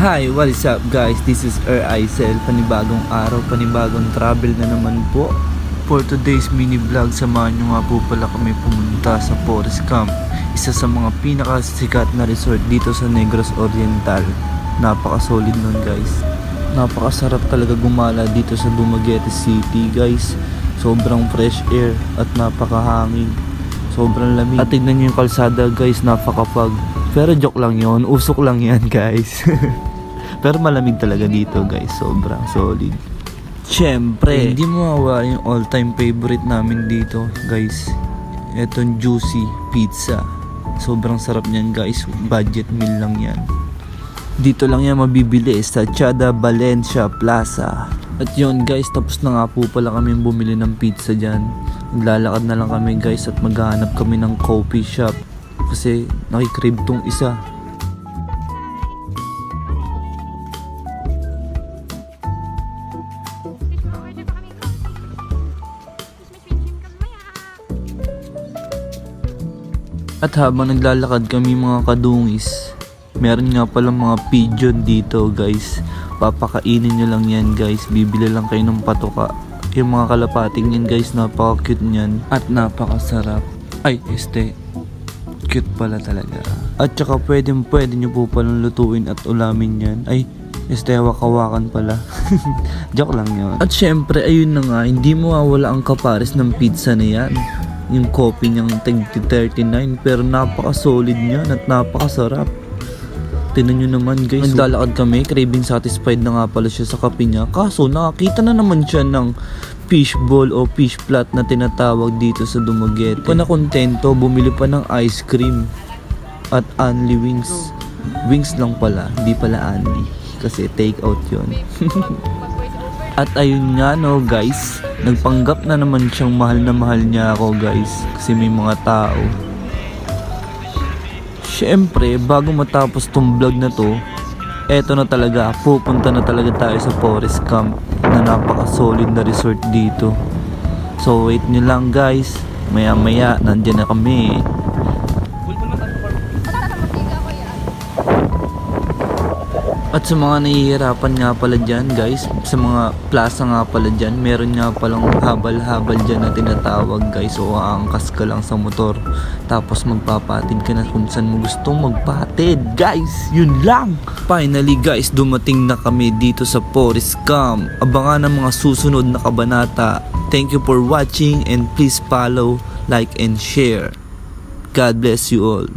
Hi, what is up guys? This is Aisel. Panibagong araw, panibagong travel na naman po. For today's mini vlog, samahan nyo nga po pala kami pumunta sa Forest Camp, isa sa mga pinakasikat na resort dito sa Negros Oriental. Napaka-solid nun guys. Napakasarap talaga gumala dito sa Dumaguete City guys. Sobrang fresh air at napakahangin. Sobrang lamig. At tignan nyo yung kalsada guys, napakapag. Pero joke lang yon, usok lang yan guys. Pero malamig talaga dito guys, sobrang solid. Siyempre, hindi mawawala yung all time favorite namin dito guys. Etong juicy pizza. Sobrang sarap niyan guys, budget meal lang yan. Dito lang yan mabibili sa Chada Valencia Plaza. At yun guys, tapos na nga po pala kami bumili ng pizza dyan. Naglalakad na lang kami guys at maghahanap kami ng coffee shop. Kasi nakikrib tong isa. At habang naglalakad kami mga kadungis, meron nga palang mga pigeon dito guys. Papakainin nyo lang yan guys. Bibili lang kayo ng patoka. Yung mga kalapating yan guys, napaka-cute nyan. At napakasarap. Ay, cute pala talaga. At saka pwede nyo po palang lutuin at ulamin yan. Ay, hawak-hawakan pala. Joke lang yun. At syempre, ayun na nga, hindi mawawala ang kapares ng pizza na yan. Yung coffee niyang $39, pero napaka-solid niyan at napakasarap. Tingnan nyo naman guys, naglalakad kami, craving satisfied na nga pala siya sa kape niya. Kaso nakakita na naman siya ng fish ball o fish flat na tinatawag dito sa Dumaguete. Pa na kontento, bumili pa ng ice cream at only wings. Wings lang pala, hindi pala only. Kasi take out yun. At ayun nga no guys, nagpanggap na naman siyang mahal na mahal niya ako guys. Kasi may mga tao. Siyempre, bago matapos tong vlog na to, eto na talaga, pupunta na talaga tayo sa Forest Camp na napaka-solid na resort dito. So wait nyo lang guys, maya maya nandyan na kami. At sa mga nahihirapan nga pala dyan guys, sa mga plaza nga pala dyan, meron nga palang habal-habal dyan na tinatawag guys. O aangkas ka lang sa motor, tapos magpapatid ka na kung saan mo gustong magpatid guys. Yun lang! Finally guys, dumating na kami dito sa Forest Camp. Abangan ang mga susunod na kabanata. Thank you for watching and please follow, like and share. God bless you all.